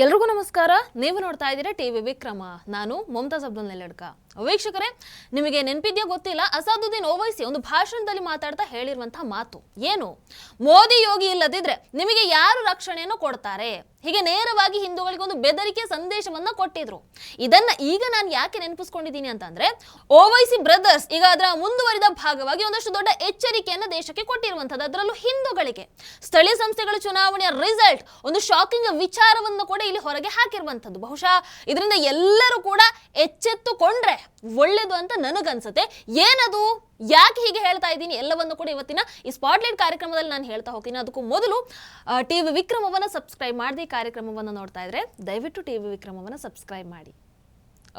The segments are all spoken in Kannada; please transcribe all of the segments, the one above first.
ಎಲ್ರಿಗೂ ನಮಸ್ಕಾರ. ನೀವು ನೋಡ್ತಾ ಇದ್ದೀರಾ ಟಿವಿ ವಿಕ್ರಮ. ನಾನು ಮುಮ್ತಾಜ್ ಅಬ್ದುಲ್ ನೆಲ್ಲಡ್ಕ. ವೀಕ್ಷಕರೇ, ನಿಮಗೆ ನೆನಪಿದ್ಯಾ ಗೊತ್ತಿಲ್ಲ, ಅಸಾದುದ್ದೀನ್ ಓವೈಸಿ ಒಂದು ಭಾಷಣದಲ್ಲಿ ಮಾತಾಡ್ತಾ ಹೇಳಿರುವಂತಹ ಮಾತು ಏನು? ಮೋದಿ ಯೋಗಿ ಇಲ್ಲದಿದ್ರೆ ನಿಮಗೆ ಯಾರು ರಕ್ಷಣೆಯನ್ನು ಕೊಡ್ತಾರೆ? ಹೀಗೆ ನೇರವಾಗಿ ಹಿಂದೂಗಳಿಗೆ ಒಂದು ಬೆದರಿಕೆ ಸಂದೇಶವನ್ನ ಕೊಟ್ಟಿದ್ರು. ಇದನ್ನ ಈಗ ನಾನು ಯಾಕೆ ನೆನಪಿಸ್ಕೊಂಡಿದ್ದೀನಿ ಅಂತಂದ್ರೆ, ಓವೈಸಿ ಬ್ರದರ್ಸ್ ಈಗ ಅದರ ಮುಂದುವರಿದ ಭಾಗವಾಗಿ ಒಂದಷ್ಟು ದೊಡ್ಡ ಎಚ್ಚರಿಕೆಯನ್ನ ದೇಶಕ್ಕೆ ಕೊಟ್ಟಿರುವಂತದ್ದು, ಅದರಲ್ಲೂ ಹಿಂದೂಗಳಿಗೆ. ಸ್ಥಳೀಯ ಸಂಸ್ಥೆಗಳ ಚುನಾವಣೆಯ ರಿಸಲ್ಟ್ ಒಂದು ಶಾಕಿಂಗ್ ವಿಚಾರವನ್ನು ಕೂಡ ಇಲ್ಲಿ ಹೊರಗೆ ಹಾಕಿರುವಂತದ್ದು. ಬಹುಶಃ ಇದರಿಂದ ಎಲ್ಲರೂ ಕೂಡ ಎಚ್ಚೆತ್ತುಕೊಂಡ್ರೆ ಒಳ್ಳೇದು ಅಂತ ನನಗನ್ಸುತ್ತೆ. ಏನದು, ಯಾಕೆ ಹೀಗೆ ಹೇಳ್ತಾ ಇದ್ದೀನಿ ಎಲ್ಲವನ್ನು ಕೂಡ ಇವತ್ತಿನ ಈ ಸ್ಪಾಟ್ಲೈಟ್ ಕಾರ್ಯಕ್ರಮದಲ್ಲಿ ನಾನು ಹೇಳ್ತಾ ಹೋಗ್ತೀನಿ. ಅದಕ್ಕೂ ಮೊದಲು ಟಿವಿ ವಿಕ್ರಮವನ್ನ ಸಬ್ಸ್ಕ್ರೈಬ್ ಮಾಡಿ ಕಾರ್ಯಕ್ರಮವನ್ನು ನೋಡ್ತಾ ಇದ್ರೆ ದಯವಿಟ್ಟು ಟಿವಿ ವಿಕ್ರಮವನ್ನ ಸಬ್ಸ್ಕ್ರೈಬ್ ಮಾಡಿ.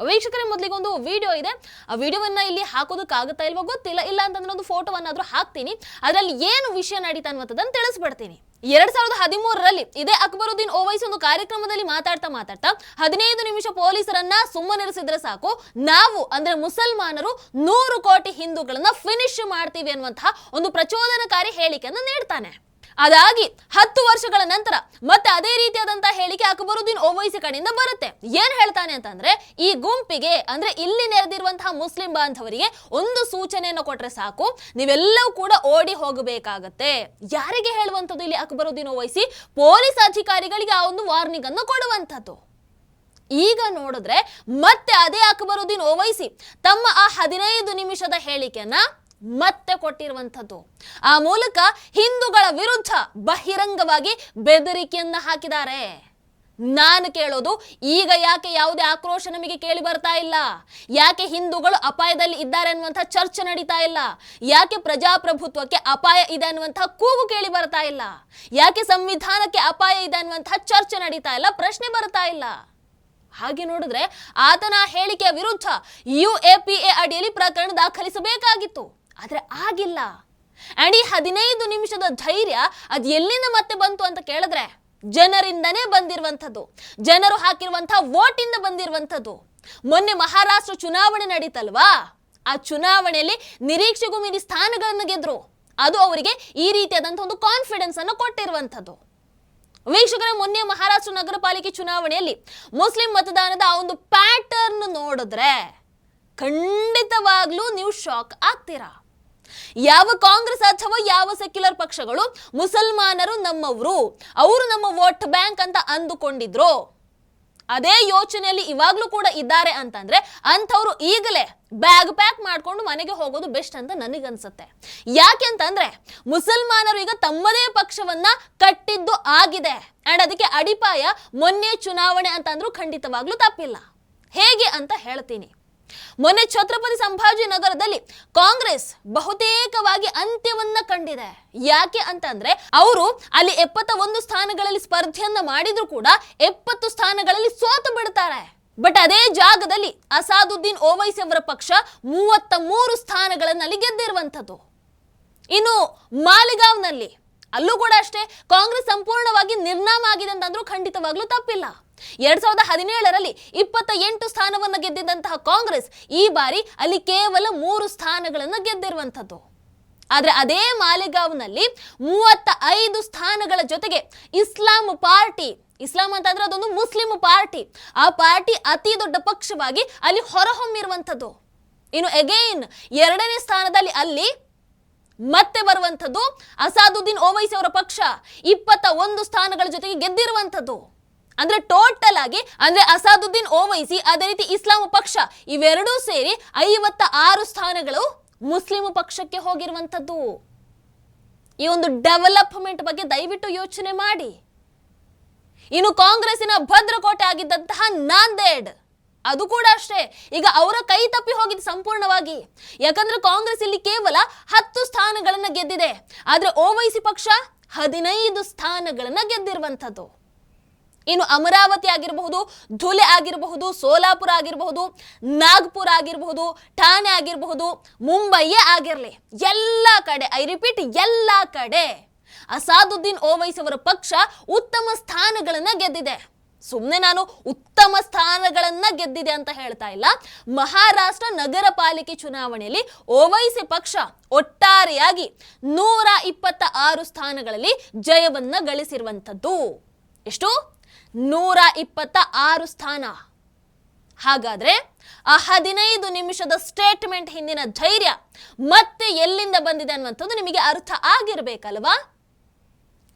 ವೀಕ್ಷಕರೇ, ಮೊದಲಿಗೆ ಒಂದು ವಿಡಿಯೋ ಇದೆ. ಆ ವಿಡಿಯೋವನ್ನ ಇಲ್ಲಿ ಹಾಕೋದಕ್ಕಾಗುತ್ತಾ ಇಲ್ವೋ ಗೊತ್ತಿಲ್ಲ. ಇಲ್ಲ ಅಂತಂದ್ರೆ ಒಂದು ಫೋಟೋವನ್ನಾದ್ರೂ ಹಾಕ್ತೀನಿ. ಅದರಲ್ಲಿ ಏನು ವಿಷಯ ನಡೀತಾ ಅನ್ನುವಂಥದ್ದನ್ನು ತಿಳಿಸ್ಬಿಡ್ತೀನಿ. 2013ರಲ್ಲಿ ಇದೇ ಅಕ್ಬರುದ್ದೀನ್ ಓವೈಸಿ ಒಂದು ಕಾರ್ಯಕ್ರಮದಲ್ಲಿ ಮಾತಾಡ್ತಾ 15 ನಿಮಿಷ ಪೊಲೀಸರನ್ನ ಸುಮ್ಮನಿರಿಸಿದ್ರೆ ಸಾಕು, ನಾವು ಅಂದ್ರೆ ಮುಸಲ್ಮಾನರು 100 ಕೋಟಿ ಹಿಂದೂಗಳನ್ನ ಫಿನಿಶ್ ಮಾಡ್ತೀವಿ ಅನ್ನುವಂತಹ ಒಂದು ಪ್ರಚೋದನಕಾರಿ ಹೇಳಿಕೆಯನ್ನು ನೀಡ್ತಾನೆ. ಅದಾಗಿ 10 ವರ್ಷಗಳ ನಂತರ ಮತ್ತೆ ಅದೇ ರೀತಿಯಾದಂತಹ ಹೇಳಿಕೆ ಅಕ್ಬರುದ್ದೀನ್ ಓವೈಸಿ ಕಡೆಯಿಂದ ಬರುತ್ತೆ. ಏನ್ ಹೇಳ್ತಾನೆ ಅಂತಂದ್ರೆ, ಈ ಗುಂಪಿಗೆ ಅಂದ್ರೆ ಇಲ್ಲಿ ನೆರೆದಿರುವಂತಹ ಮುಸ್ಲಿಂ ಬಾಂಧವರಿಗೆ ಒಂದು ಸೂಚನೆಯನ್ನು ಕೊಟ್ರೆ ಸಾಕು, ನೀವೆಲ್ಲವೂ ಕೂಡ ಓಡಿ ಹೋಗಬೇಕಾಗತ್ತೆ. ಯಾರಿಗೆ ಹೇಳುವಂಥದ್ದು ಇಲ್ಲಿ ಅಕ್ಬರುದ್ದೀನ್ ಓವೈಸಿ? ಪೊಲೀಸ್ ಅಧಿಕಾರಿಗಳಿಗೆ ಆ ಒಂದು ವಾರ್ನಿಂಗ್ ಅನ್ನು ಕೊಡುವಂಥದ್ದು. ಈಗ ನೋಡಿದ್ರೆ ಮತ್ತೆ ಅದೇ ಅಕ್ಬರುದ್ದೀನ್ ಓವೈಸಿ ತಮ್ಮ ಆ 15 ನಿಮಿಷದ ಹೇಳಿಕೆಯನ್ನ ಮತ್ತೆ ಕೊಟ್ಟಿರುವಂಥದ್ದು. ಆ ಮೂಲಕ ಹಿಂದೂಗಳ ವಿರುದ್ಧ ಬಹಿರಂಗವಾಗಿ ಬೆದರಿಕೆಯನ್ನ ಹಾಕಿದ್ದಾರೆ. ನಾನು ಕೇಳೋದು, ಈಗ ಯಾಕೆ ಯಾವುದೇ ಆಕ್ರೋಶ ನಮಗೆ ಕೇಳಿ ಬರ್ತಾ ಇಲ್ಲ? ಯಾಕೆ ಹಿಂದೂಗಳು ಅಪಾಯದಲ್ಲಿ ಇದ್ದಾರೆ ಅನ್ನುವಂಥ ಚರ್ಚೆ ನಡೀತಾ ಇಲ್ಲ? ಯಾಕೆ ಪ್ರಜಾಪ್ರಭುತ್ವಕ್ಕೆ ಅಪಾಯ ಇದೆ ಅನ್ನುವಂಥ ಕೂಗು ಕೇಳಿ ಬರ್ತಾ ಇಲ್ಲ? ಯಾಕೆ ಸಂವಿಧಾನಕ್ಕೆ ಅಪಾಯ ಇದೆ ಅನ್ನುವಂಥ ಚರ್ಚೆ ನಡೀತಾ ಇಲ್ಲ? ಪ್ರಶ್ನೆ ಬರ್ತಾ ಇಲ್ಲ. ಹಾಗೆ ನೋಡಿದ್ರೆ ಆತನ ಹೇಳಿಕೆಯ ವಿರುದ್ಧ UAPA ಅಡಿಯಲ್ಲಿ ಪ್ರಕರಣ ದಾಖಲಿಸಬೇಕಾಗಿತ್ತು, ಆದ್ರೆ ಆಗಿಲ್ಲ. ಅಂಡ್ ಈ 15 ನಿಮಿಷದ ಧೈರ್ಯ ಅದು ಎಲ್ಲಿಂದ ಮತ್ತೆ ಬಂತು ಅಂತ ಕೇಳಿದ್ರೆ, ಜನರಿಂದನೇ ಬಂದಿರುವಂಥದ್ದು, ಜನರು ಹಾಕಿರುವಂತಹ ವೋಟ್ ಇಂದ ಬಂದಿರುವಂಥದ್ದು. ಮೊನ್ನೆ ಮಹಾರಾಷ್ಟ್ರ ಚುನಾವಣೆ ನಡೀತಲ್ವಾ, ಆ ಚುನಾವಣೆಯಲ್ಲಿ ನಿರೀಕ್ಷೆಗೂ ಮೀರಿ ಸ್ಥಾನಗಳನ್ನು ಗೆದ್ರು. ಅದು ಅವರಿಗೆ ಈ ರೀತಿಯಾದಂತಹ ಒಂದು ಕಾನ್ಫಿಡೆನ್ಸ್ ಅನ್ನು ಕೊಟ್ಟಿರುವಂಥದ್ದು. ವೀಕ್ಷಕರೇ, ಮೊನ್ನೆ ಮಹಾರಾಷ್ಟ್ರ ನಗರ ಪಾಲಿಕೆ ಚುನಾವಣೆಯಲ್ಲಿ ಮುಸ್ಲಿಂ ಮತದಾನದ ಆ ಒಂದು ಪ್ಯಾಟರ್ನ್ ನೋಡಿದ್ರೆ ಖಂಡಿತವಾಗ್ಲೂ ನೀವು ಶಾಕ್ ಆಗ್ತೀರಾ. ಯಾವ ಕಾಂಗ್ರೆಸ್ ಅಥವಾ ಯಾವ ಸೆಕ್ಯುಲರ್ ಪಕ್ಷಗಳು ಮುಸಲ್ಮಾನರು ನಮ್ಮವರು, ಅವರು ನಮ್ಮ ವೋಟ್ ಬ್ಯಾಂಕ್ ಅಂತ ಅಂದುಕೊಂಡಿದ್ರು, ಅದೇ ಯೋಚನೆಯಲ್ಲಿ ಇವಾಗ್ಲೂ ಕೂಡ ಇದ್ದಾರೆ ಅಂತಂದ್ರೆ ಅಂಥವ್ರು ಈಗಲೇ ಬ್ಯಾಗ್ ಪ್ಯಾಕ್ ಮಾಡ್ಕೊಂಡು ಮನೆಗೆ ಹೋಗೋದು ಬೆಸ್ಟ್ ಅಂತ ನನಗನ್ಸುತ್ತೆ. ಯಾಕೆ ಅಂತಂದ್ರೆ, ಮುಸಲ್ಮಾನರು ಈಗ ತಮ್ಮದೇ ಪಕ್ಷವನ್ನ ಕಟ್ಟಿದ್ದು ಆಗಿದೆ. ಅಂಡ್ ಅದಕ್ಕೆ ಅಡಿಪಾಯ ಮೊನ್ನೆ ಚುನಾವಣೆ ಅಂತಂದ್ರೂ ಖಂಡಿತವಾಗ್ಲೂ ತಪ್ಪಿಲ್ಲ. ಹೇಗೆ ಅಂತ ಹೇಳ್ತೀನಿ. ಮೊನ್ನೆ ಛತ್ರಪತಿ ಸಂಭಾಜಿ ನಗರದಲ್ಲಿ ಕಾಂಗ್ರೆಸ್ ಬಹುತೇಕವಾಗಿ ಅಂತ್ಯವನ್ನ ಕಂಡಿದೆ. ಯಾಕೆ ಅಂತಂದ್ರೆ, ಅವರು ಅಲ್ಲಿ 71 ಸ್ಥಾನಗಳಲ್ಲಿ ಸ್ಪರ್ಧೆಯನ್ನ ಮಾಡಿದ್ರು ಕೂಡ 70 ಸ್ಥಾನಗಳಲ್ಲಿ ಸೋತು ಬಿಡ್ತಾರೆ. ಬಟ್ ಅದೇ ಜಾಗದಲ್ಲಿ ಅಸಾದುದ್ದೀನ್ ಓವೈಸಿ ಅವರ ಪಕ್ಷ 33 ಸ್ಥಾನಗಳಲ್ಲಿ ಗೆದ್ದಿರುವಂಥದ್ದು. ಇನ್ನು ಮಾಲಿಗಾವ್ನಲ್ಲಿ ಅಲ್ಲೂ ಕೂಡ ಅಷ್ಟೇ ಕಾಂಗ್ರೆಸ್ ಸಂಪೂರ್ಣವಾಗಿ ನಿರ್ನಾಮ ಆಗಿದೆ ಅಂತಂದ್ರೂ ಖಂಡಿತವಾಗ್ಲೂ ತಪ್ಪಿಲ್ಲ. 2017ರಲ್ಲಿ 28 ಸ್ಥಾನವನ್ನು ಗೆದ್ದಿದ್ದಂತಹ ಕಾಂಗ್ರೆಸ್ ಈ ಬಾರಿ ಅಲ್ಲಿ ಕೇವಲ 3 ಸ್ಥಾನಗಳನ್ನು ಗೆದ್ದಿರುವಂಥದ್ದು. ಆದ್ರೆ ಅದೇ ಮಾಲಿಗಾವ್ನಲ್ಲಿ 35 ಸ್ಥಾನಗಳ ಜೊತೆಗೆ ಇಸ್ಲಾಂ ಪಾರ್ಟಿ, ಇಸ್ಲಾಂ ಅಂತಂದ್ರೆ ಅದೊಂದು ಮುಸ್ಲಿಂ ಪಾರ್ಟಿ, ಆ ಪಾರ್ಟಿ ಅತಿ ದೊಡ್ಡ ಪಕ್ಷವಾಗಿ ಅಲ್ಲಿ ಹೊರಹೊಮ್ಮಿರುವಂಥದ್ದು. ಇನ್ನು ಅಗೈನ್ 2ನೇ ಸ್ಥಾನದಲ್ಲಿ ಅಲ್ಲಿ ಮತ್ತೆ ಬರುವಂಥದ್ದು ಅಸಾದುದ್ದೀನ್ ಓವೈಸಿ ಅವರ ಪಕ್ಷ 21 ಸ್ಥಾನಗಳ ಜೊತೆಗೆ ಗೆದ್ದಿರುವಂಥದ್ದು. ಅಂದ್ರೆ ಟೋಟಲ್ ಆಗಿ ಅಂದ್ರೆ ಅಸಾದುದ್ದೀನ್ ಓವೈಸಿ ಅದೇ ರೀತಿ ಇಸ್ಲಾಂ ಪಕ್ಷ ಇವೆರಡೂ ಸೇರಿ 56 ಸ್ಥಾನಗಳು ಮುಸ್ಲಿಂ ಪಕ್ಷಕ್ಕೆ ಹೋಗಿರುವಂಥದ್ದು. ಈ ಒಂದು ಡೆವಲಪ್ಮೆಂಟ್ ಬಗ್ಗೆ ದಯವಿಟ್ಟು ಯೋಚನೆ ಮಾಡಿ. ಇನ್ನು ಕಾಂಗ್ರೆಸ್ಸಿನ ಭದ್ರಕೋಟೆ ಆಗಿದ್ದಂತಹ ನಾಂದೇಡ್, ಅದು ಕೂಡ ಅಷ್ಟೇ ಈಗ ಅವರ ಕೈ ತಪ್ಪಿ ಹೋಗಿದೆ ಸಂಪೂರ್ಣವಾಗಿ. ಯಾಕಂದ್ರೆ ಕಾಂಗ್ರೆಸ್ ಇಲ್ಲಿ ಕೇವಲ 10 ಸ್ಥಾನಗಳನ್ನ ಗೆದ್ದಿದೆ, ಆದ್ರೆ ಓವೈಸಿ ಪಕ್ಷ 15 ಸ್ಥಾನಗಳನ್ನ ಗೆದ್ದಿರುವಂಥದ್ದು. ಇನ್ನು ಅಮರಾವತಿ ಆಗಿರಬಹುದು, ಧುಲೆ ಆಗಿರಬಹುದು, ಸೋಲಾಪುರ ಆಗಿರಬಹುದು, ನಾಗ್ಪುರ ಆಗಿರಬಹುದು, ಠಾಣೆ ಆಗಿರಬಹುದು, ಮುಂಬೈಯೇ ಆಗಿರಲಿ, ಎಲ್ಲ ಕಡೆ, ಐ ರಿಪೀಟ್, ಎಲ್ಲ ಕಡೆ ಅಸಾದುದ್ದೀನ್ ಓವೈಸಿ ಅವರ ಪಕ್ಷ ಉತ್ತಮ ಸ್ಥಾನಗಳನ್ನ ಗೆದ್ದಿದೆ. ಸುಮ್ಮನೆ ನಾನು ಉತ್ತಮ ಸ್ಥಾನಗಳನ್ನ ಗೆದ್ದಿದೆ ಅಂತ ಹೇಳ್ತಾ ಇಲ್ಲ. ಮಹಾರಾಷ್ಟ್ರ ನಗರ ಪಾಲಿಕೆ ಚುನಾವಣೆಯಲ್ಲಿ ಓವೈಸಿ ಪಕ್ಷ ಒಟ್ಟಾರೆಯಾಗಿ 126 ಸ್ಥಾನಗಳಲ್ಲಿ ಜಯವನ್ನ ಗಳಿಸಿರುವಂಥದ್ದು. ಎಷ್ಟು? 126 ಸ್ಥಾನ. ಹಾಗಾದ್ರೆ ಆ 15 ನಿಮಿಷದ ಸ್ಟೇಟ್ಮೆಂಟ್ ಹಿಂದಿನ ಧೈರ್ಯ ಮತ್ತೆ ಎಲ್ಲಿಂದ ಬಂದಿದೆ ಅನ್ನುವಂಥದ್ದು ನಿಮಗೆ ಅರ್ಥ ಆಗಿರ್ಬೇಕಲ್ವಾ?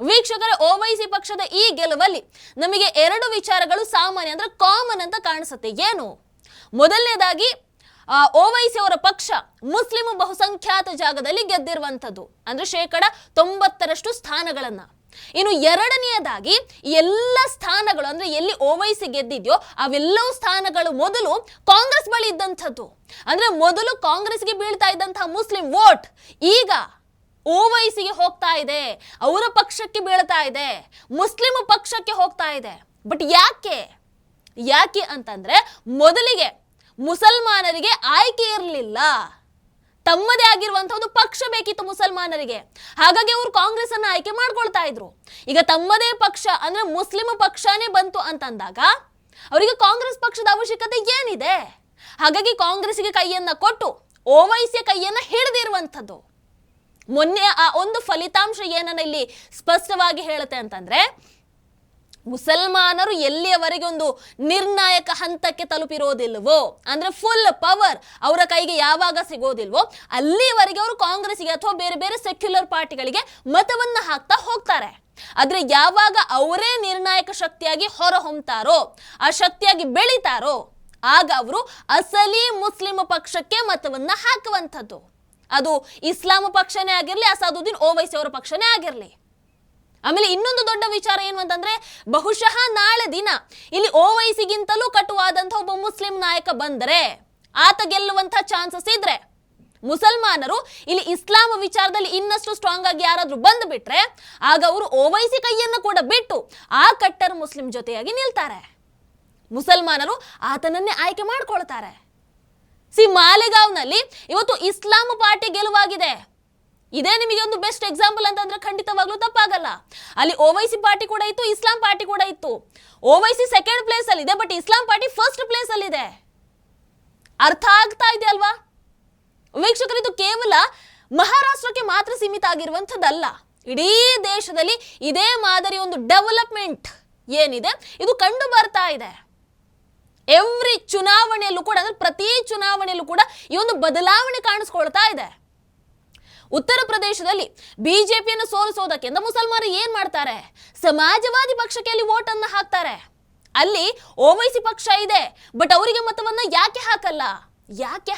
ವೀಕ್ಷಕರ, ಓವೈಸಿ ಪಕ್ಷದ ಈ ಗೆಲುವಲ್ಲಿ ನಮಗೆ 2 ವಿಚಾರಗಳು ಸಾಮಾನ್ಯ ಅಂದ್ರೆ ಕಾಮನ್ ಅಂತ ಕಾಣಿಸುತ್ತೆ. ಏನು? ಮೊದಲನೇದಾಗಿ ಓವೈಸಿ ಅವರ ಪಕ್ಷ ಮುಸ್ಲಿಂ ಬಹುಸಂಖ್ಯಾತ ಜಾಗದಲ್ಲಿ ಗೆದ್ದಿರುವಂಥದ್ದು, ಅಂದ್ರೆ 90% ಸ್ಥಾನಗಳನ್ನ. ಇನ್ನು ಎರಡನೆಯದಾಗಿ ಎಲ್ಲ ಸ್ಥಾನಗಳು ಅಂದ್ರೆ ಎಲ್ಲಿ ಓವೈಸಿ ಗೆದ್ದಿದ್ಯೋ ಅವೆಲ್ಲವೂ ಸ್ಥಾನಗಳು ಮೊದಲು ಕಾಂಗ್ರೆಸ್ ಬಳಿ ಇದ್ದಂಥದ್ದು. ಅಂದ್ರೆ ಮೊದಲು ಕಾಂಗ್ರೆಸ್ಗೆ ಬೀಳ್ತಾ ಇದ್ದಂತಹ ಮುಸ್ಲಿಂ ವೋಟ್ ಈಗ ಓವೈಸಿಗೆ ಹೋಗ್ತಾ ಇದೆ, ಅವರ ಪಕ್ಷಕ್ಕೆ ಬೀಳ್ತಾ ಇದೆ, ಮುಸ್ಲಿಂ ಪಕ್ಷಕ್ಕೆ ಹೋಗ್ತಾ ಇದೆ. ಬಟ್ ಯಾಕೆ ಅಂತಂದ್ರೆ ಮೊದಲಿಗೆ ಮುಸಲ್ಮಾನರಿಗೆ ಆಯ್ಕೆ ಇರಲಿಲ್ಲ, ತಮ್ಮದೇ ಆಗಿರುವಂತಹ ಒಂದು ಪಕ್ಷ ಬೇಕಿತ್ತು ಮುಸಲ್ಮಾನರಿಗೆ. ಹಾಗಾಗಿ ಅವರು ಕಾಂಗ್ರೆಸ್ ಅನ್ನ ಆಯ್ಕೆ ಮಾಡ್ಕೊಳ್ತಾ ಇದ್ರು. ಈಗ ತಮ್ಮದೇ ಪಕ್ಷ ಅಂದ್ರೆ ಮುಸ್ಲಿಂ ಪಕ್ಷನೇ ಬಂತು ಅಂತಂದಾಗ ಅವರಿಗೆ ಕಾಂಗ್ರೆಸ್ ಪಕ್ಷದ ಅವಶ್ಯಕತೆ ಏನಿದೆ? ಹಾಗಾಗಿ ಕಾಂಗ್ರೆಸ್ಗೆ ಕೈಯನ್ನ ಕೊಟ್ಟು ಓವೈಸಿಯ ಕೈಯನ್ನ ಹಿಡಿದಿರುವಂಥದ್ದು. ಮೊನ್ನೆ ಆ ಒಂದು ಫಲಿತಾಂಶ ಏನನ್ನ ಇಲ್ಲಿ ಸ್ಪಷ್ಟವಾಗಿ ಹೇಳುತ್ತೆ ಅಂತಂದ್ರೆ, ಮುಸಲ್ಮಾನರು ಎಲ್ಲಿಯವರೆಗೆ ಒಂದು ನಿರ್ಣಾಯಕ ಹಂತಕ್ಕೆ ತಲುಪಿರೋದಿಲ್ವೋ, ಅಂದ್ರೆ ಫುಲ್ ಪವರ್ ಅವರ ಕೈಗೆ ಯಾವಾಗ ಸಿಗೋದಿಲ್ವೋ ಅಲ್ಲಿವರೆಗೆ ಅವರು ಕಾಂಗ್ರೆಸ್ಗೆ ಅಥವಾ ಬೇರೆ ಬೇರೆ ಸೆಕ್ಯುಲರ್ ಪಾರ್ಟಿಗಳಿಗೆ ಮತವನ್ನ ಹಾಕ್ತಾ ಹೋಗ್ತಾರೆ. ಆದ್ರೆ ಯಾವಾಗ ಅವರೇ ನಿರ್ಣಾಯಕ ಶಕ್ತಿಯಾಗಿ ಹೊರಹೊಮ್ತಾರೋ, ಆ ಶಕ್ತಿಯಾಗಿ ಬೆಳಿತಾರೋ, ಆಗ ಅವರು ಅಸಲಿ ಮುಸ್ಲಿಂ ಪಕ್ಷಕ್ಕೆ ಮತವನ್ನ ಹಾಕುವಂಥದ್ದು. ಅದು ಇಸ್ಲಾಂ ಪಕ್ಷನೇ ಆಗಿರ್ಲಿ, ಅಸಾದುದ್ದೀನ್ ಓವೈಸಿ ಅವರ ಪಕ್ಷನೇ ಆಗಿರ್ಲಿ. ಆಮೇಲೆ ಇನ್ನೊಂದು ದೊಡ್ಡ ವಿಚಾರ ಏನು ಅಂತಂದ್ರೆ, ಬಹುಶಃ ನಾಳೆ ದಿನ ಇಲ್ಲಿ ಓವೈಸಿಗಿಂತಲೂ ಕಟುವಾದಂತಹ ಒಬ್ಬ ಮುಸ್ಲಿಂ ನಾಯಕ ಬಂದರೆ, ಆತ ಗೆಲ್ಲುವಂತಹ ಚಾನ್ಸಸ್ ಇದ್ರೆ, ಮುಸಲ್ಮಾನರು ಇಲ್ಲಿ ಇಸ್ಲಾಂ ವಿಚಾರದಲ್ಲಿ ಇನ್ನಷ್ಟು ಸ್ಟ್ರಾಂಗ್ ಆಗಿ ಯಾರಾದ್ರೂ ಬಂದು ಬಿಟ್ರೆ, ಆಗ ಅವರು ಓವೈಸಿ ಕೈಯನ್ನು ಕೂಡ ಬಿಟ್ಟು ಆ ಕಟ್ಟರ್ ಮುಸ್ಲಿಂ ಜೊತೆಯಾಗಿ ನಿಲ್ತಾರೆ. ಮುಸಲ್ಮಾನರು ಆತನನ್ನೇ ಆಯ್ಕೆ ಮಾಡ್ಕೊಳ್ತಾರೆ. ಮಾಲೆಗಾವ್ನಲ್ಲಿ ಇವತ್ತು ಇಸ್ಲಾಂ ಪಾರ್ಟಿ ಗೆಲುವಾಗಿದೆ. ಇದೇ ನಿಮಗೆ ಒಂದು ಬೆಸ್ಟ್ ಎಕ್ಸಾಂಪಲ್ ಅಂತಂದ್ರೆ ಖಂಡಿತವಾಗ್ಲೂ ತಪ್ಪಾಗಲ್ಲ. ಅಲ್ಲಿ ಓವೈಸಿ ಪಾರ್ಟಿ ಕೂಡ ಇತ್ತು, ಇಸ್ಲಾಂ ಪಾರ್ಟಿ ಕೂಡ ಇತ್ತು. ಓವೈಸಿ ಸೆಕೆಂಡ್ ಪ್ಲೇಸ್ ಅಲ್ಲಿ ಇದೆ, but Islam party first place ಅಲ್ಲಿ ಇದೆ. ಅರ್ಥ ಆಗ್ತಾ ಇದೆ ಅಲ್ವಾ ವೀಕ್ಷಕರು? ಇದು ಕೇವಲ ಮಹಾರಾಷ್ಟ್ರಕ್ಕೆ ಮಾತ್ರ ಸೀಮಿತ ಆಗಿರುವಂಥದ್ದಲ್ಲ. ಇಡೀ ದೇಶದಲ್ಲಿ ಇದೇ ಮಾದರಿ ಒಂದು ಡೆವಲಪ್ಮೆಂಟ್ ಏನಿದೆ ಇದು ಕಂಡು ಬರ್ತಾ ಇದೆ. ಎವ್ರಿ ಚುನಾವಣೆಯಲ್ಲೂ ಕೂಡ, ಅಂದ್ರೆ ಪ್ರತಿ ಚುನಾವಣೆಯಲ್ಲೂ ಕೂಡ ಈ ಒಂದು ಬದಲಾವಣೆ ಕಾಣಿಸ್ಕೊಳ್ತಾ ಇದೆ. ಉತ್ತರ ಪ್ರದೇಶದಲ್ಲಿ ಬಿಜೆಪಿಯನ್ನು ಸೋಲಿಸೋದಕ್ಕೆ ಮುಸಲ್ಮಾನರು ಏನ್ ಮಾಡ್ತಾರೆ? ಸಮಾಜವಾದಿ ಪಕ್ಷಕ್ಕೆ ಅಲ್ಲಿ ವೋಟ್ ಅನ್ನ ಹಾಕ್ತಾರೆ. ಅಲ್ಲಿ ಓವೈಸಿ ಪಕ್ಷ ಇದೆ, ಬಟ್ ಅವರಿಗೆ ಮತವನ್ನ ಯಾಕೆ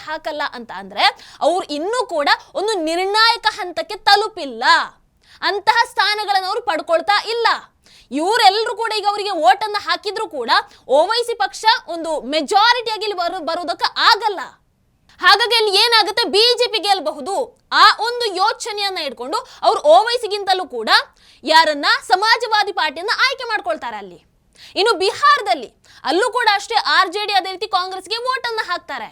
ಹಾಕಲ್ಲ ಅಂತ ಅಂದ್ರೆ, ಅವ್ರು ಇನ್ನೂ ಕೂಡ ಒಂದು ನಿರ್ಣಾಯಕ ಹಂತಕ್ಕೆ ತಲುಪಿಲ್ಲ, ಅಂತಹ ಸ್ಥಾನಗಳನ್ನು ಅವರು ಪಡ್ಕೊಳ್ತಾ ಇಲ್ಲ. ಇವರೆಲ್ಲರೂ ಕೂಡ ಈಗ ಅವರಿಗೆ ವೋಟ್ ಅನ್ನ ಹಾಕಿದ್ರು ಕೂಡ ಓವೈಸಿ ಪಕ್ಷ ಒಂದು ಮೆಜಾರಿಟಿಯಾಗಿ ಇಲ್ಲಿ ಬರೋದಕ್ಕೆ ಆಗಲ್ಲ. ಹಾಗಾಗಿ ಅಲ್ಲಿ ಏನಾಗುತ್ತೆ, ಬಿಜೆಪಿ ಗೆಲ್ಲಬಹುದು ಆ ಒಂದು ಯೋಚನೆಯನ್ನ ಇಟ್ಕೊಂಡು ಅವರು ಓವೈಸಿಗಿಂತಲೂ ಕೂಡ ಯಾರನ್ನ ಸಮಾಜವಾದಿ ಪಾರ್ಟಿಯನ್ನ ಆಯ್ಕೆ ಮಾಡ್ಕೊಳ್ತಾರೆ ಅಲ್ಲಿ. ಇನ್ನು ಬಿಹಾರದಲ್ಲಿ ಅಲ್ಲೂ ಕೂಡ ಅಷ್ಟೇ RJD ಅದೇ ರೀತಿ ಕಾಂಗ್ರೆಸ್ಗೆ ವೋಟ್ ಅನ್ನ ಹಾಕ್ತಾರೆ.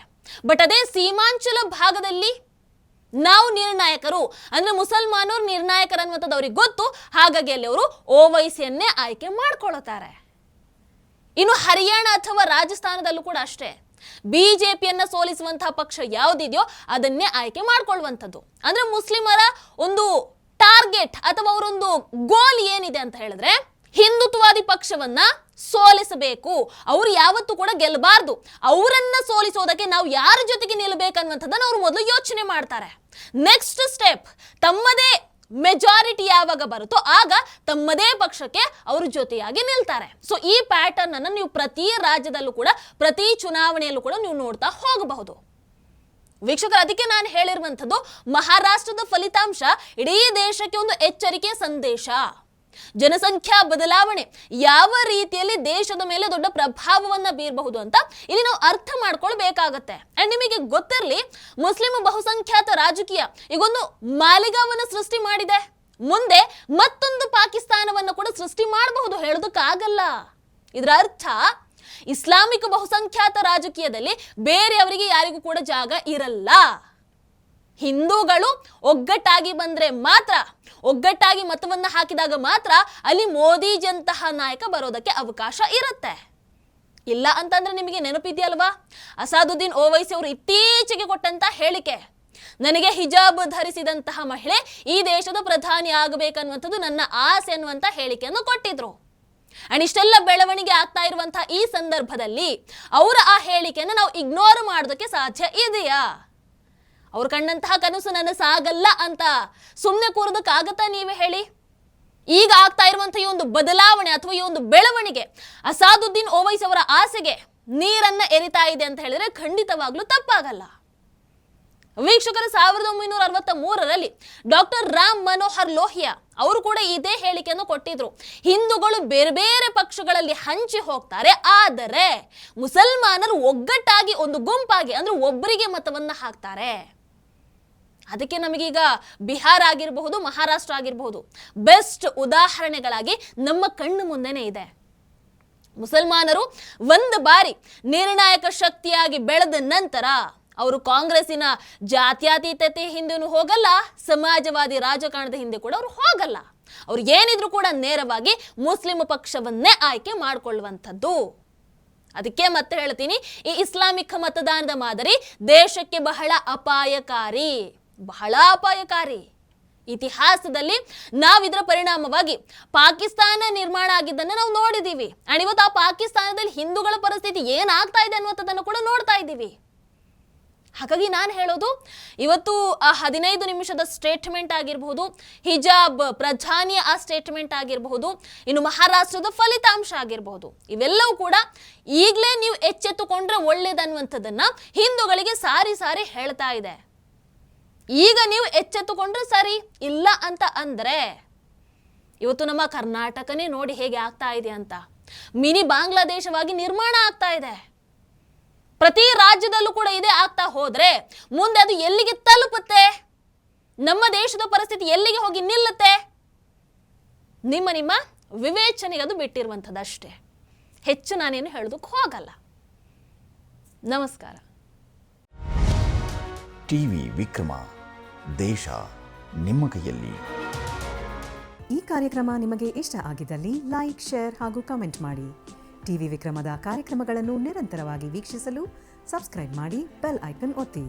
ಬಟ್ ಅದೇ ಸೀಮಾಂಚಲ ಭಾಗದಲ್ಲಿ ನಾವು ನಿರ್ಣಾಯಕರು ಅಂದ್ರೆ ಮುಸಲ್ಮಾನರು ನಿರ್ಣಾಯಕರು ಅನ್ನುವಂಥದ್ದು ಅವ್ರಿಗೆ ಗೊತ್ತು. ಹಾಗಾಗಿ ಅಲ್ಲಿ ಅವರು ಓವೈಸಿಯನ್ನೇ ಆಯ್ಕೆ ಮಾಡ್ಕೊಳ್ತಾರೆ. ಇನ್ನು ಹರಿಯಾಣ ಅಥವಾ ರಾಜಸ್ಥಾನದಲ್ಲೂ ಕೂಡ ಅಷ್ಟೇ ಬಿಜೆಪಿಯನ್ನ ಸೋಲಿಸುವಂತಹ ಪಕ್ಷ ಯಾವುದಿದೆಯೋ ಅದನ್ನೇ ಆಯ್ಕೆ ಮಾಡ್ಕೊಳ್ಳುವಂಥದ್ದು. ಅಂದ್ರೆ ಮುಸ್ಲಿಮರ ಒಂದು ಟಾರ್ಗೆಟ್ ಅಥವಾ ಅವರೊಂದು ಗೋಲ್ ಏನಿದೆ ಅಂತ ಹೇಳಿದ್ರೆ, ಹಿಂದುತ್ವವಾದಿ ಪಕ್ಷವನ್ನ ಸೋಲಿಸಬೇಕು, ಅವರು ಯಾವತ್ತೂ ಕೂಡ ಗೆಲ್ಲಬಾರ್ದು, ಅವರನ್ನ ಸೋಲಿಸೋದಕ್ಕೆ ನಾವು ಯಾರ ಜೊತೆಗೆ ನಿಲ್ಲಬೇಕನ್ನುವಂಥದ್ದನ್ನು ಅವರು ಮೊದಲು ಯೋಚನೆ ಮಾಡ್ತಾರೆ. ನೆಕ್ಸ್ಟ್ ಸ್ಟೆಪ್, ತಮ್ಮದೇ ಮೆಜಾರಿಟಿ ಯಾವಾಗ ಬರುತ್ತೋ ಆಗ ತಮ್ಮದೇ ಪಕ್ಷಕ್ಕೆ ಅವರು ಜೊತೆಯಾಗಿ ನಿಲ್ತಾರೆ. ಸೊ ಈ ಪ್ಯಾಟರ್ನ್ ಅನ್ನು ನೀವು ಪ್ರತಿ ರಾಜ್ಯದಲ್ಲೂ ಕೂಡ ಪ್ರತಿ ಚುನಾವಣೆಯಲ್ಲೂ ಕೂಡ ನೀವು ನೋಡ್ತಾ ಹೋಗಬಹುದು ವೀಕ್ಷಕರು. ಅದಕ್ಕೆ ನಾನು ಹೇಳಿರುವಂಥದ್ದು, ಮಹಾರಾಷ್ಟ್ರದ ಫಲಿತಾಂಶ ಇಡೀ ದೇಶಕ್ಕೆ ಒಂದು ಎಚ್ಚರಿಕೆ ಸಂದೇಶ. ಜನಸಂಖ್ಯಾ ಬದಲಾವಣೆ ಯಾವ ರೀತಿಯಲ್ಲಿ ದೇಶದ ಮೇಲೆ ದೊಡ್ಡ ಪ್ರಭಾವವನ್ನ ಬೀರಬಹುದು ಅಂತ ಇಲ್ಲಿ ನಾವು ಅರ್ಥ ಮಾಡ್ಕೊಳ್ಬೇಕಾಗತ್ತೆ. ಅಂಡ್ ನಿಮಗೆ ಗೊತ್ತಿರಲಿ, ಮುಸ್ಲಿಂ ಬಹುಸಂಖ್ಯಾತ ರಾಜಕೀಯ ಈಗೊಂದು ಮಾಲಿಗಾವನ್ನ ಸೃಷ್ಟಿ ಮಾಡಿದೆ, ಮುಂದೆ ಮತ್ತೊಂದು ಪಾಕಿಸ್ತಾನವನ್ನು ಕೂಡ ಸೃಷ್ಟಿ ಮಾಡಬಹುದು, ಹೇಳೋದಕ್ಕಾಗಲ್ಲ. ಇದರ ಅರ್ಥ ಇಸ್ಲಾಮಿಕ್ ಬಹುಸಂಖ್ಯಾತ ರಾಜಕೀಯದಲ್ಲಿ ಬೇರೆಯವರಿಗೆ ಯಾರಿಗೂ ಕೂಡ ಜಾಗ ಇರಲ್ಲ. ಹಿಂದೂಗಳು ಒಗ್ಗಟ್ಟಾಗಿ ಬಂದ್ರೆ ಮಾತ್ರ, ಒಗ್ಗಟ್ಟಾಗಿ ಮತವನ್ನ ಹಾಕಿದಾಗ ಮಾತ್ರ ಅಲ್ಲಿ ಮೋದಿಜಂತಹ ನಾಯಕ ಬರೋದಕ್ಕೆ ಅವಕಾಶ ಇರುತ್ತೆ. ಇಲ್ಲ ಅಂತಂದ್ರೆ ನಿಮಗೆ ನೆನಪಿದೆಯಲ್ವಾ, ಅಸಾದುದ್ದೀನ್ ಓವೈಸಿ ಅವರು ಇತ್ತೀಚೆಗೆ ಕೊಟ್ಟಂತ ಹೇಳಿಕೆ, ನನಗೆ ಹಿಜಾಬ್ ಧರಿಸಿದಂತಹ ಮಹಿಳೆ ಈ ದೇಶದ ಪ್ರಧಾನಿ ಆಗಬೇಕನ್ನುವಂಥದ್ದು ನನ್ನ ಆಸೆ ಅನ್ನುವಂತ ಹೇಳಿಕೆಯನ್ನು ಕೊಟ್ಟಿದ್ರು. ಅಂಡ್ ಇಷ್ಟೆಲ್ಲ ಬೆಳವಣಿಗೆ ಆಗ್ತಾ ಇರುವಂತಹ ಈ ಸಂದರ್ಭದಲ್ಲಿ ಅವರ ಆ ಹೇಳಿಕೆಯನ್ನು ನಾವು ಇಗ್ನೋರ್ ಮಾಡೋದಕ್ಕೆ ಸಾಧ್ಯ ಇದೆಯಾ? ಅವ್ರು ಕಂಡಂತಹ ಕನಸು ನನಸಾಗಲ್ಲ ಅಂತ ಸುಮ್ಮನೆ ಕೂರೋದಕ್ಕಾಗತ್ತಾ? ನೀವೇ ಹೇಳಿ. ಈಗ ಆಗ್ತಾ ಇರುವಂತಹ ಈ ಒಂದು ಬದಲಾವಣೆ ಅಥವಾ ಈ ಒಂದು ಬೆಳವಣಿಗೆ ಅಸಾದುದ್ದೀನ್ ಓವೈಸಿ ಅವರ ಆಸೆಗೆ ನೀರನ್ನ ಎರಿತಾ ಇದೆ ಅಂತ ಹೇಳಿದ್ರೆ ಖಂಡಿತವಾಗ್ಲೂ ತಪ್ಪಾಗಲ್ಲ. ವೀಕ್ಷಕರ, 1963ರಲ್ಲಿ ಡಾಕ್ಟರ್ ರಾಮ್ ಮನೋಹರ್ ಲೋಹಿಯಾ ಅವರು ಕೂಡ ಇದೇ ಹೇಳಿಕೆಯನ್ನು ಕೊಟ್ಟಿದ್ರು. ಹಿಂದೂಗಳು ಬೇರೆ ಬೇರೆ ಪಕ್ಷಗಳಲ್ಲಿ ಹಂಚಿ ಹೋಗ್ತಾರೆ, ಆದರೆ ಮುಸಲ್ಮಾನರು ಒಗ್ಗಟ್ಟಾಗಿ ಒಂದು ಗುಂಪಾಗಿ ಅಂದ್ರೆ ಒಬ್ಬರಿಗೆ ಮತವನ್ನ ಹಾಕ್ತಾರೆ. ಅದಕ್ಕೆ ನಮಗೀಗ ಬಿಹಾರ ಆಗಿರಬಹುದು, ಮಹಾರಾಷ್ಟ್ರ ಆಗಿರಬಹುದು ಬೆಸ್ಟ್ ಉದಾಹರಣೆಗಳಾಗಿ ನಮ್ಮ ಕಣ್ಣು ಮುಂದೆನೇ ಇದೆ. ಮುಸಲ್ಮಾನರು ಒಂದು ಬಾರಿ ನಿರ್ಣಾಯಕ ಶಕ್ತಿಯಾಗಿ ಬೆಳೆದ ನಂತರ ಅವರು ಕಾಂಗ್ರೆಸ್ಸಿನ ಜಾತ್ಯತೀತತೆ ಹಿಂದೆನೂ ಹೋಗಲ್ಲ, ಸಮಾಜವಾದಿ ರಾಜಕಾರಣದ ಹಿಂದೆ ಕೂಡ ಅವರು ಹೋಗಲ್ಲ. ಅವ್ರು ಏನಿದ್ರು ಕೂಡ ನೇರವಾಗಿ ಮುಸ್ಲಿಂ ಪಕ್ಷವನ್ನೇ ಆಯ್ಕೆ ಮಾಡಿಕೊಳ್ಳುವಂಥದ್ದು. ಅದಕ್ಕೆ ಮತ್ತೆ ಹೇಳ್ತೀನಿ, ಈ ಇಸ್ಲಾಮಿಕ್ ಮತದಾನದ ಮಾದರಿ ದೇಶಕ್ಕೆ ಬಹಳ ಅಪಾಯಕಾರಿ, ಬಹಳ ಅಪಾಯಕಾರಿ. ಇತಿಹಾಸದಲ್ಲಿ ನಾವಿದರ ಪರಿಣಾಮವಾಗಿ ಪಾಕಿಸ್ತಾನ ನಿರ್ಮಾಣ ಆಗಿದ್ದನ್ನು ನಾವು ನೋಡಿದ್ದೀವಿ. ಅಂಡ್ ಇವತ್ತು ಆ ಪಾಕಿಸ್ತಾನದಲ್ಲಿ ಹಿಂದೂಗಳ ಪರಿಸ್ಥಿತಿ ಏನಾಗ್ತಾ ಇದೆ ಅನ್ನುವಂಥದ್ದನ್ನು ಕೂಡ ನೋಡ್ತಾ ಇದ್ದೀವಿ. ಹಾಗಾಗಿ ನಾನು ಹೇಳೋದು, ಇವತ್ತು ಆ 15 ನಿಮಿಷದ ಸ್ಟೇಟ್ಮೆಂಟ್ ಆಗಿರಬಹುದು, ಹಿಜಾಬ್ ಪ್ರಧಾನಿಯ ಆ ಸ್ಟೇಟ್ಮೆಂಟ್ ಆಗಿರಬಹುದು, ಇನ್ನು ಮಹಾರಾಷ್ಟ್ರದ ಫಲಿತಾಂಶ ಆಗಿರಬಹುದು, ಇವೆಲ್ಲವೂ ಕೂಡ ಈಗಲೇ ನೀವು ಎಚ್ಚೆತ್ತುಕೊಂಡ್ರೆ ಒಳ್ಳೇದನ್ನುವಂಥದ್ದನ್ನ ಹಿಂದೂಗಳಿಗೆ ಸಾರಿ ಸಾರಿ ಹೇಳ್ತಾ ಇದೆ. ಈಗ ನೀವು ಎಚ್ಚೆತ್ತುಕೊಂಡ್ರೆ ಸರಿ, ಇಲ್ಲ ಅಂತ ಅಂದ್ರೆ ಇವತ್ತು ನಮ್ಮ ಕರ್ನಾಟಕನೇ ನೋಡಿ ಹೇಗೆ ಆಗ್ತಾ ಇದೆ ಅಂತ. ಮಿನಿ ಬಾಂಗ್ಲಾದೇಶವಾಗಿ ನಿರ್ಮಾಣ ಆಗ್ತಾ ಇದೆ. ಪ್ರತಿ ರಾಜ್ಯದಲ್ಲೂ ಕೂಡ ಇದೇ ಆಗ್ತಾ ಹೋದ್ರೆ ಮುಂದೆ ಅದು ಎಲ್ಲಿಗೆ ತಲುಪುತ್ತೆ? ನಮ್ಮ ದೇಶದ ಪರಿಸ್ಥಿತಿ ಎಲ್ಲಿಗೆ ಹೋಗಿ ನಿಲ್ಲುತ್ತೆ? ನಿಮ್ಮ ವಿವೇಚನೆಗೆ ಅದು ಬಿಟ್ಟಿರುವಂಥದ್ದಷ್ಟೇ. ಹೆಚ್ಚು ನಾನೇನು ಹೇಳೋದಕ್ಕೆ ಹೋಗಲ್ಲ. ನಮಸ್ಕಾರ. ಟಿವಿ ವಿಕ್ರಮ, ದೇಶ ನಿಮ್ಮ ಕೈಯಲ್ಲಿ. ಈ ಕಾರ್ಯಕ್ರಮ ನಿಮಗೆ ಇಷ್ಟ ಆಗಿದ್ದಲ್ಲಿ ಲೈಕ್, ಶೇರ್ ಹಾಗೂ ಕಮೆಂಟ್ ಮಾಡಿ. ಟಿವಿ ವಿಕ್ರಮದ ಕಾರ್ಯಕ್ರಮಗಳನ್ನು ನಿರಂತರವಾಗಿ ವೀಕ್ಷಿಸಲು ಸಬ್ಸ್ಕ್ರೈಬ್ ಮಾಡಿ, ಬೆಲ್ ಐಕನ್ ಒತ್ತಿ.